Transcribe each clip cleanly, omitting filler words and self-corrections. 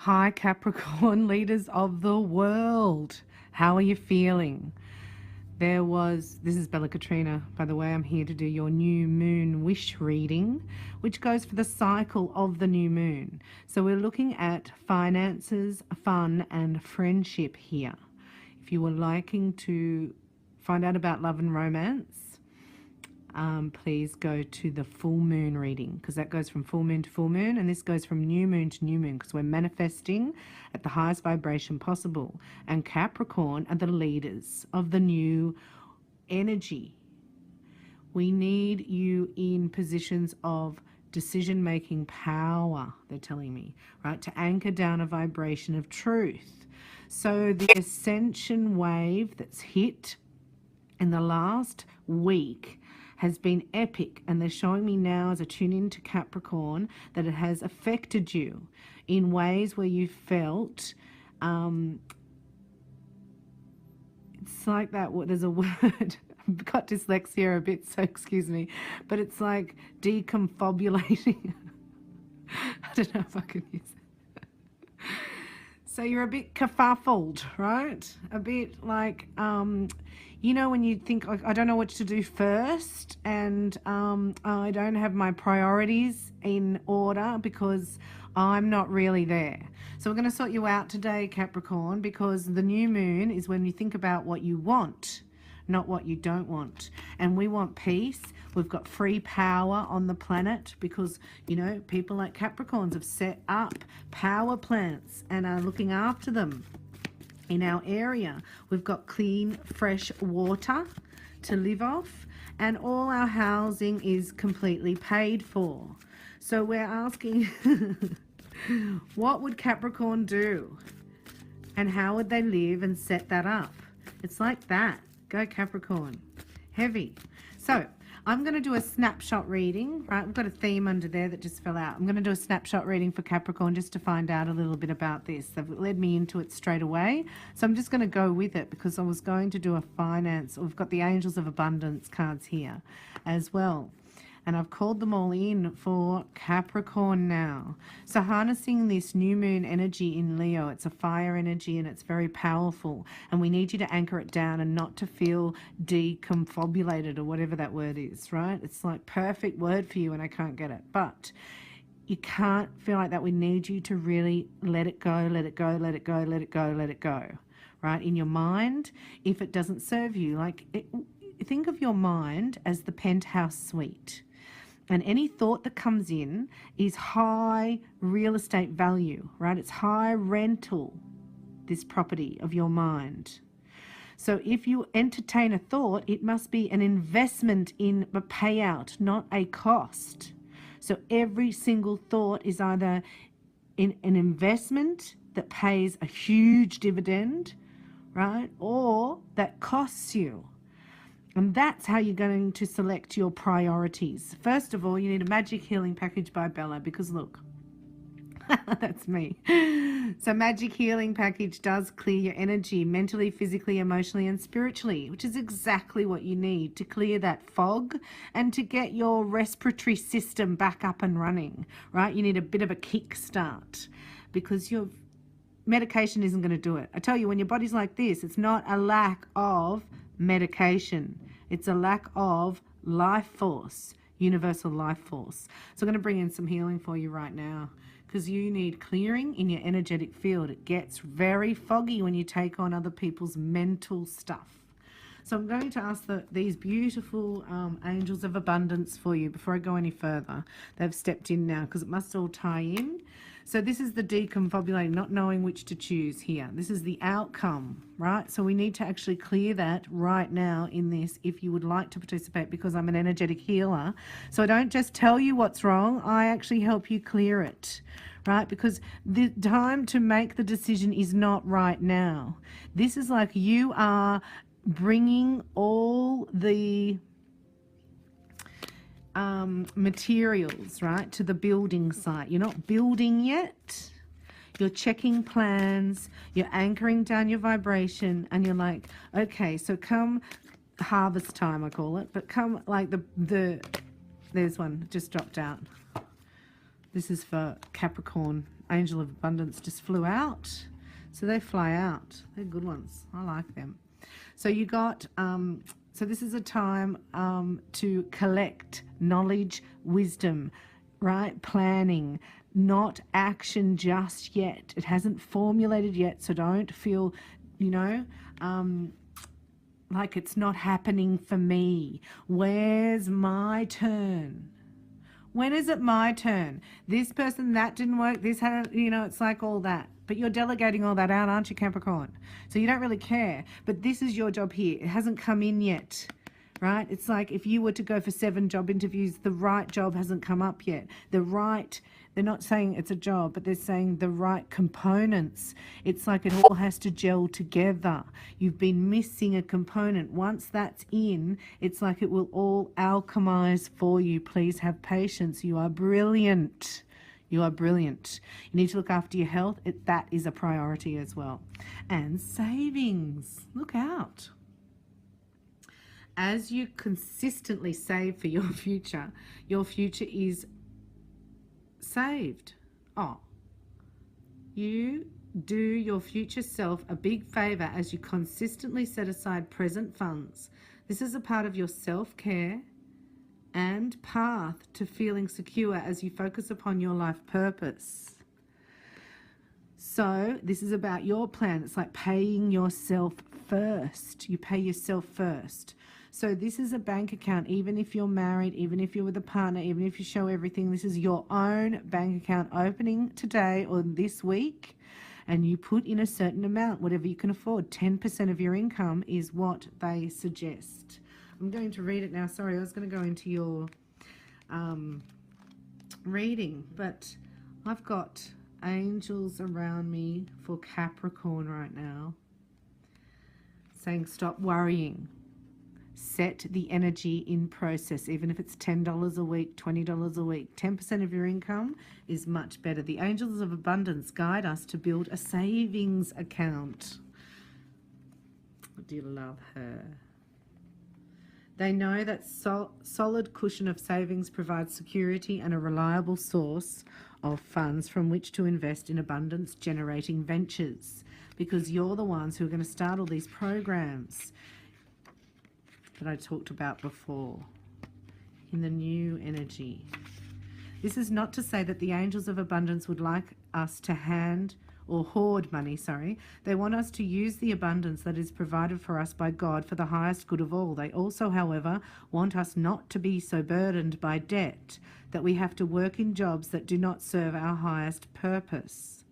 Hi, Capricorn, leaders of the world. How are you feeling? This is Katrina, by the way. I'm here to do your new moon wish reading, which goes for the cycle of the new moon. So we're looking at finances, fun, and friendship here. If you were liking to find out about love and romance, please go to the full moon reading, because that goes from full moon to full moon, and this goes from new moon to new moon, because we're manifesting at the highest vibration possible. And Capricorn are the leaders of the new energy. We need you in positions of decision-making power, they're telling me, right, to anchor down a vibration of truth. So the ascension wave that's hit in the last week has been epic, and they're showing me now as I tune into Capricorn that it has affected you in ways where you felt it's like that, there's a word, I've got dyslexia a bit, so excuse me, but it's like deconfabulating. I don't know if I can use it. So you're a bit kerfuffled, right? A bit like, you know, when you think, like, I don't know what to do first, and I don't have my priorities in order because I'm not really there. So we're going to sort you out today, Capricorn, because the new moon is when you think about what you want, not what you don't want. And we want peace. We've got free power on the planet because, you know, people like Capricorns have set up power plants and are looking after them. In our area, we've got clean, fresh water to live off, and all our housing is completely paid for. So we're asking, what would Capricorn do? And how would they live and set that up? It's like that. Go Capricorn. Heavy. So I'm going to do a snapshot reading, right? We've got a theme under there that just fell out. I'm going to do a snapshot reading for Capricorn just to find out a little bit about this. They've led me into it straight away. So I'm just going to go with it because I was going to do a finance. We've got the Angels of Abundance cards here as well. And I've called them all in for Capricorn now. So harnessing this new moon energy in Leo, it's a fire energy and it's very powerful. And we need you to anchor it down and not to feel deconfabulated or whatever that word is, right? It's like perfect word for you and I can't get it. But you can't feel like that. We need you to really let it go, let it go, let it go, let it go, let it go, right? In your mind, if it doesn't serve you, think of your mind as the penthouse suite. And any thought that comes in is high real estate value, right? It's high rental, this property of your mind. So if you entertain a thought, it must be an investment in a payout, not a cost. So every single thought is either in an investment that pays a huge dividend, right? Or that costs you. And that's how you're going to select your priorities. First of all, you need a magic healing package by Bella because look, that's me. So magic healing package does clear your energy mentally, physically, emotionally, and spiritually, which is exactly what you need to clear that fog and to get your respiratory system back up and running, right? You need a bit of a kickstart because your medication isn't going to do it. I tell you, when your body's like this, it's not a lack of medication. It's a lack of life force, universal life force. So I'm going to bring in some healing for you right now because you need clearing in your energetic field. It gets very foggy when you take on other people's mental stuff. So I'm going to ask these beautiful angels of abundance for you before I go any further. They've stepped in now because it must all tie in. So this is the deconfabulating, not knowing which to choose here. This is the outcome, right? So we need to actually clear that right now in this if you would like to participate, because I'm an energetic healer. So I don't just tell you what's wrong, I actually help you clear it, right? Because the time to make the decision is not right now. This is like you are bringing all the materials, right, to the building site. You're not building yet. You're checking plans. You're anchoring down your vibration, and you're like, okay, so come harvest time, I call it, but come like there's one just dropped out. This is for Capricorn Angel of Abundance just flew out. So they fly out. They're good ones. I like them. So you got, so this is a time to collect knowledge, wisdom, right? Planning, not action just yet. It hasn't formulated yet, so don't feel, you know, like it's not happening for me. Where's my turn? When is it my turn? This person, that didn't work. This had, you know, it's like all that. But you're delegating all that out, aren't you, Capricorn? So you don't really care. But this is your job here. It hasn't come in yet, right? It's like if you were to go for 7 job interviews, the right job hasn't come up yet. They're not saying it's a job, but they're saying the right components. It's like it all has to gel together. You've been missing a component. Once that's in, it's like it will all alchemize for you. Please have patience. You are brilliant. You are brilliant. You need to look after your health. That is a priority as well. And savings. Look out. As you consistently save for your future is saved. Oh, you do your future self a big favor as you consistently set aside present funds. This is a part of your self-care and path to feeling secure as you focus upon your life purpose. So this is about your plan. It's like paying yourself first. You pay yourself first. So this is a bank account, even if you're married, even if you're with a partner, even if you show everything, this is your own bank account opening today or this week, and you put in a certain amount, whatever you can afford. 10% of your income is what they suggest. I'm going to read it now. Sorry, I was going to go into your reading, but I've got angels around me for Capricorn right now saying stop worrying. Set the energy in process, even if it's $10 a week, $20 a week. 10% of your income is much better. The angels of abundance guide us to build a savings account. I do love her. They know that solid cushion of savings provides security and a reliable source of funds from which to invest in abundance generating ventures, because you're the ones who are going to start all these programs that I talked about before in the new energy. This is not to say that the angels of abundance would like us to hoard money, They want us to use the abundance that is provided for us by God for the highest good of all. They also, however, want us not to be so burdened by debt that we have to work in jobs that do not serve our highest purpose.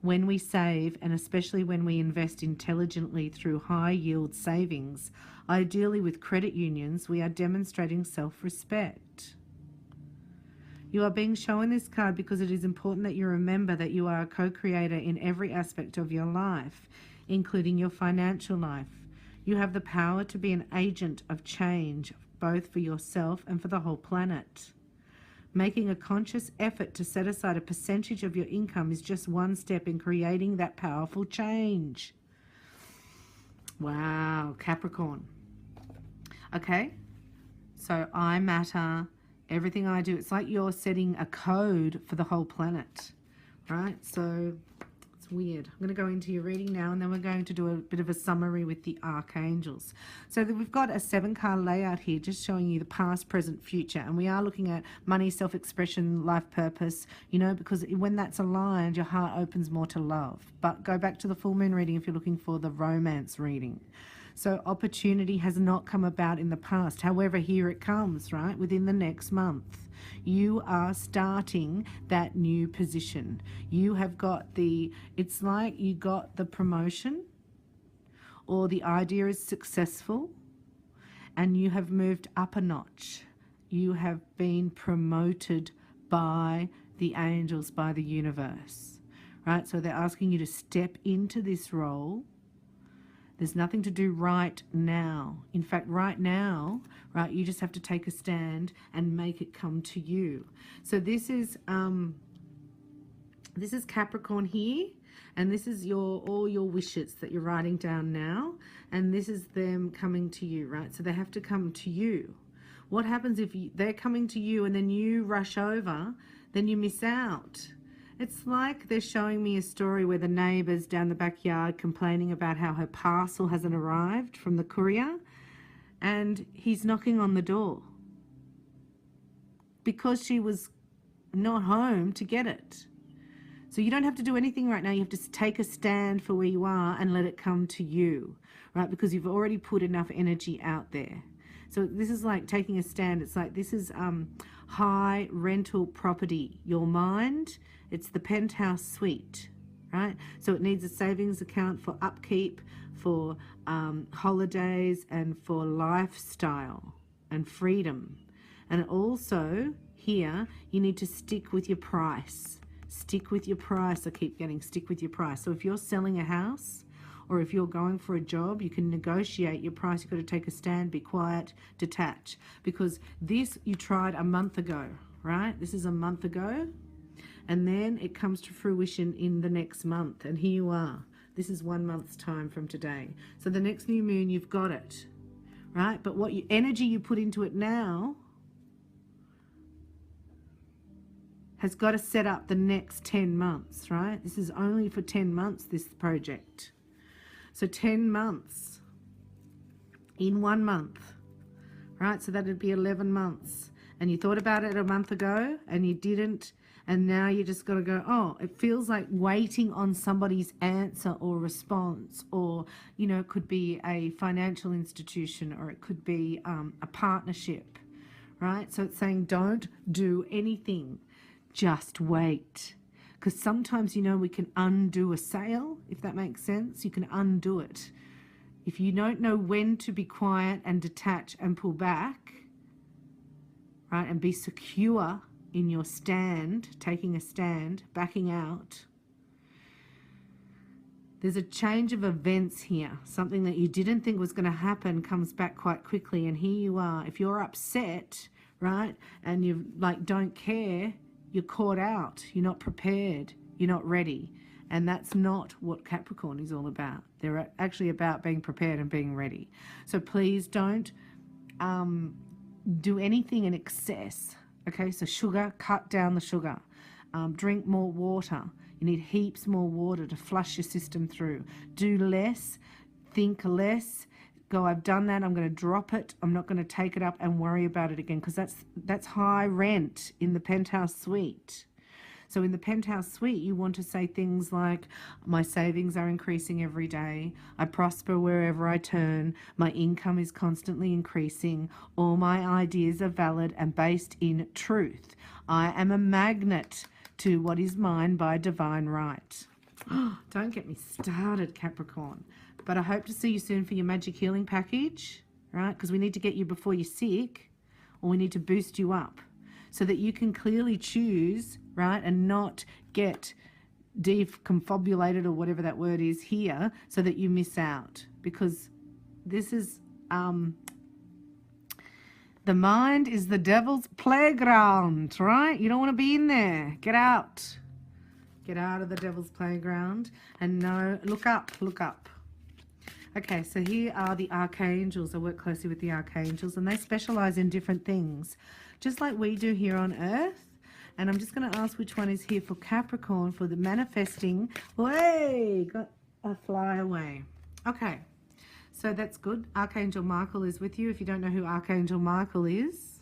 When we save, and especially when we invest intelligently through high yield savings, ideally with credit unions, we are demonstrating self-respect. You are being shown this card because it is important that you remember that you are a co-creator in every aspect of your life, including your financial life. You have the power to be an agent of change, both for yourself and for the whole planet. Making a conscious effort to set aside a percentage of your income is just one step in creating that powerful change. Wow, Capricorn. Okay, so I matter. Everything I do, it's like you're setting a code for the whole planet, right? So it's weird. I'm going to go into your reading now, and then we're going to do a bit of a summary with the archangels. So we've got a 7-card layout here just showing you the past, present, future, and we are looking at money, self-expression, life purpose, you know, because when that's aligned, your heart opens more to love. But go back to the full moon reading if you're looking for the romance reading. So opportunity has not come about in the past. However, here it comes, right? Within the next month, you are starting that new position. You have got it's like you got the promotion, or the idea is successful and you have moved up a notch. You have been promoted by the angels, by the universe, right? So they're asking you to step into this role. There's nothing to do right now. In fact, right now, right, you just have to take a stand and make it come to you. So this is Capricorn here, and this is all your wishes that you're writing down now, and this is them coming to you, right? So they have to come to you. What happens if they're coming to you and then you rush over? Then you miss out. It's like they're showing me a story where the neighbour's down the backyard complaining about how her parcel hasn't arrived from the courier, and he's knocking on the door because she was not home to get it. So you don't have to do anything right now. You have to take a stand for where you are and let it come to you, right? Because you've already put enough energy out there. So this is like taking a stand. It's like this is high rental property. Your mind, it's the penthouse suite, right? So it needs a savings account for upkeep, for holidays, and for lifestyle and freedom. And also here, you need to stick with your price. Stick with your price. I keep getting stick with your price. So if you're selling a house, or if you're going for a job, you can negotiate your price. You've got to take a stand, be quiet, detach. Because this you tried a month ago, right? This is a month ago. And then it comes to fruition in the next month. And here you are. This is 1 month's time from today. So the next new moon, you've got it, right? But what energy you put into it now has got to set up the next 10 months, right? This is only for 10 months, this project. So 10 months in 1 month, right? So that'd be 11 months. And you thought about it a month ago and you didn't. And now you just got to go, oh, it feels like waiting on somebody's answer or response, or, you know, it could be a financial institution, or it could be a partnership, right? So it's saying don't do anything. Just wait. Because sometimes, you know, we can undo a sale, if that makes sense. You can undo it. If you don't know when to be quiet and detach and pull back, right, and be secure in your stand, taking a stand, backing out, there's a change of events here. Something that you didn't think was going to happen comes back quite quickly, and here you are. If you're upset, right, and you like don't care, you're caught out, you're not prepared, you're not ready. And that's not what Capricorn is all about. They're actually about being prepared and being ready. So please don't do anything in excess. Okay, so sugar, cut down the sugar. Drink more water. You need heaps more water to flush your system through. Do less, think less. Go, I've done that, I'm going to drop it. I'm not going to take it up and worry about it again, because that's high rent in the penthouse suite. So in the penthouse suite, you want to say things like, my savings are increasing every day. I prosper wherever I turn. My income is constantly increasing. All my ideas are valid and based in truth. I am a magnet to what is mine by divine right. Don't get me started, Capricorn. But I hope to see you soon for your magic healing package, right? Because we need to get you before you're sick, or we need to boost you up so that you can clearly choose, right, and not get deconfobulated or whatever that word is here, so that you miss out. Because this is, the mind is the devil's playground, right? You don't want to be in there. Get out. Get out of the devil's playground and know, look up, look up. Okay, so here are the archangels. I work closely with the archangels, and they specialize in different things, just like we do here on Earth. And I'm just going to ask which one is here for Capricorn for the manifesting. Way, got a fly away. Okay, so that's good. Archangel Michael is with you. If you don't know who Archangel Michael is,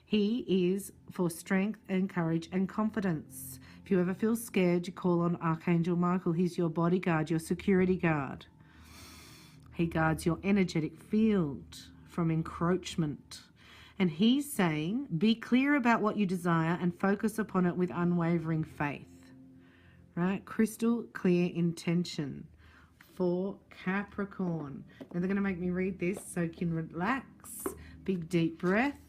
he is for strength and courage and confidence. If you ever feel scared, you call on Archangel Michael. He's your bodyguard, your security guard. He guards your energetic field from encroachment. And he's saying, be clear about what you desire and focus upon it with unwavering faith. Right? Crystal clear intention for Capricorn. Now they're going to make me read this so you can relax. Big deep breath.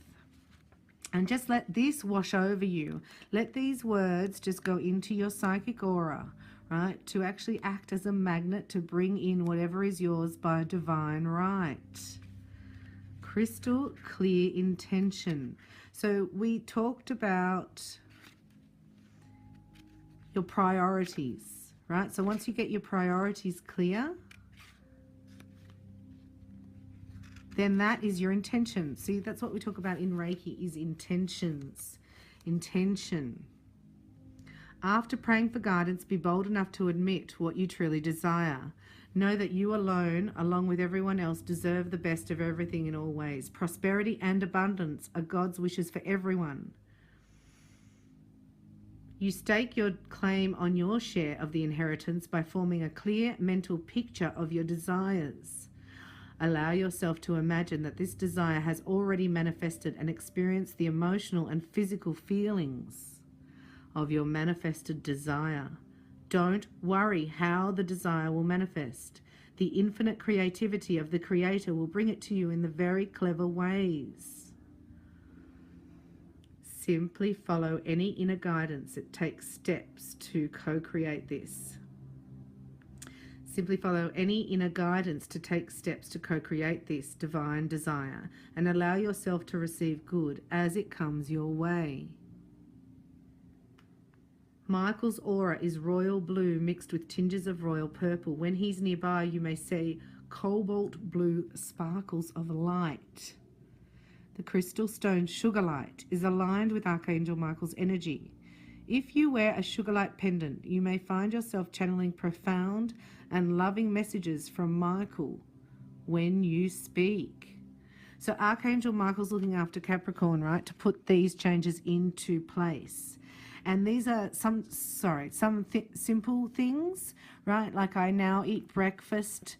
And just let this wash over you. Let these words just go into your psychic aura, right? To actually act as a magnet to bring in whatever is yours by divine right. Crystal clear intention. So we talked about your priorities, right? So once you get your priorities clear, then that is your intention. See, that's what we talk about in Reiki, is intentions. Intention. After praying for guidance, be bold enough to admit what you truly desire. Know that you alone, along with everyone else, deserve the best of everything in all ways. Prosperity and abundance are God's wishes for everyone. You stake your claim on your share of the inheritance by forming a clear mental picture of your desires. Allow yourself to imagine that this desire has already manifested and experienced the emotional and physical feelings of your manifested desire. Don't worry how the desire will manifest. The infinite creativity of the Creator will bring it to you in the very clever ways. Simply follow any inner guidance. It takes steps to co-create this. Simply follow any inner guidance to take steps to co-create this divine desire and allow yourself to receive good as it comes your way. Michael's aura is royal blue mixed with tinges of royal purple. When he's nearby, you may see cobalt blue sparkles of light. The crystal stone sugar light is aligned with Archangel Michael's energy. If you wear a sugar light pendant, you may find yourself channeling profound and loving messages from Michael when you speak. So Archangel Michael's looking after Capricorn, right, to put these changes into place. And these are some simple things, right? Like I now eat breakfast.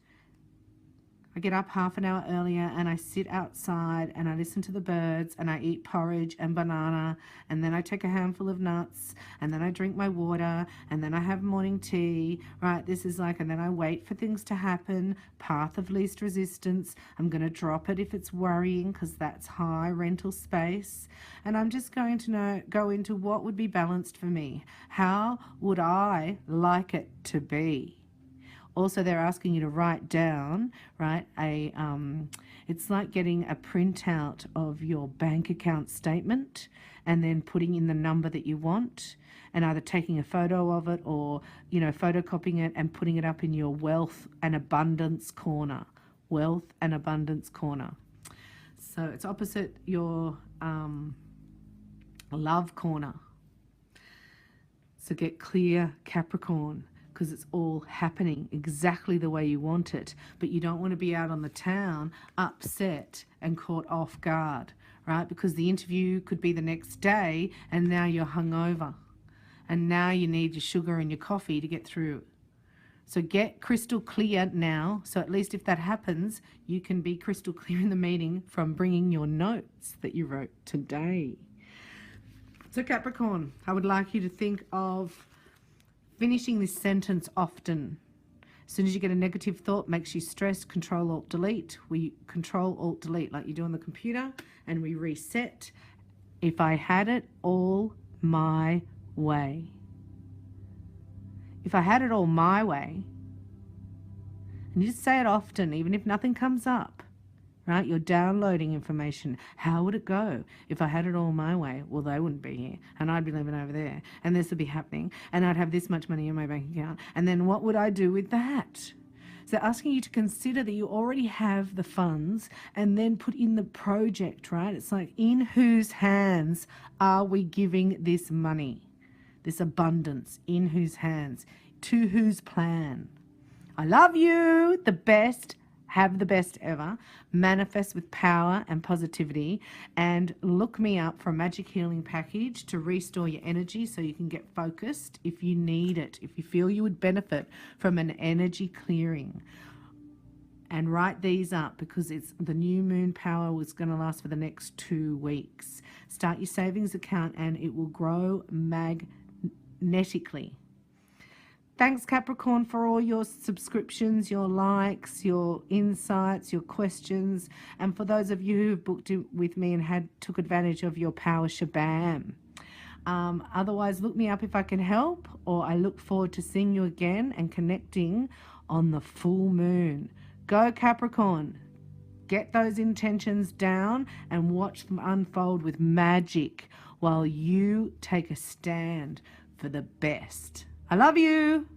I get up half an hour earlier and I sit outside and I listen to the birds and I eat porridge and banana, and then I take a handful of nuts and then I drink my water and then I have morning tea, right? This is like, and then I wait for things to happen. Path of least resistance. I'm going to drop it if it's worrying because that's high rental space. And I'm just going to go into what would be balanced for me. How would I like it to be? Also, they're asking you to write down, right, it's like getting a printout of your bank account statement and then putting in the number that you want and either taking a photo of it or, photocopying it and putting it up in your wealth and abundance corner. Wealth and abundance corner. So it's opposite your love corner. So get clear, Capricorn, because it's all happening exactly the way you want it. But you don't want to be out on the town upset and caught off guard, right? Because the interview could be the next day and now you're hungover. And now you need your sugar and your coffee to get through. So get crystal clear now. So at least if that happens, you can be crystal clear in the meeting from bringing your notes that you wrote today. So Capricorn, I would like you to think of finishing this sentence often. As soon as you get a negative thought, makes you stressed, Control-Alt-Delete. We Control-Alt-Delete like you do on the computer, and we reset. If I had it all my way. If I had it all my way, and you just say it often, even if nothing comes up, right? You're downloading information. How would it go if I had it all my way? Well, they wouldn't be here, and I'd be living over there, and this would be happening, and I'd have this much money in my bank account, and then what would I do with that? So asking you to consider that you already have the funds and then put in the project, right? It's like, in whose hands are we giving this money, this abundance? In whose hands? To whose plan? I love you, the best. Have the best ever. Manifest with power and positivity, and look me up for a magic healing package to restore your energy so you can get focused if you need it, if you feel you would benefit from an energy clearing. And write these up because it's the new moon power was going to last for the next 2 weeks. Start your savings account and it will grow magnetically. Thanks, Capricorn, for all your subscriptions, your likes, your insights, your questions, and for those of you who have booked it with me and took advantage of your power shabam. Otherwise, look me up if I can help, or I look forward to seeing you again and connecting on the full moon. Go, Capricorn. Get those intentions down and watch them unfold with magic while you take a stand for the best. I love you.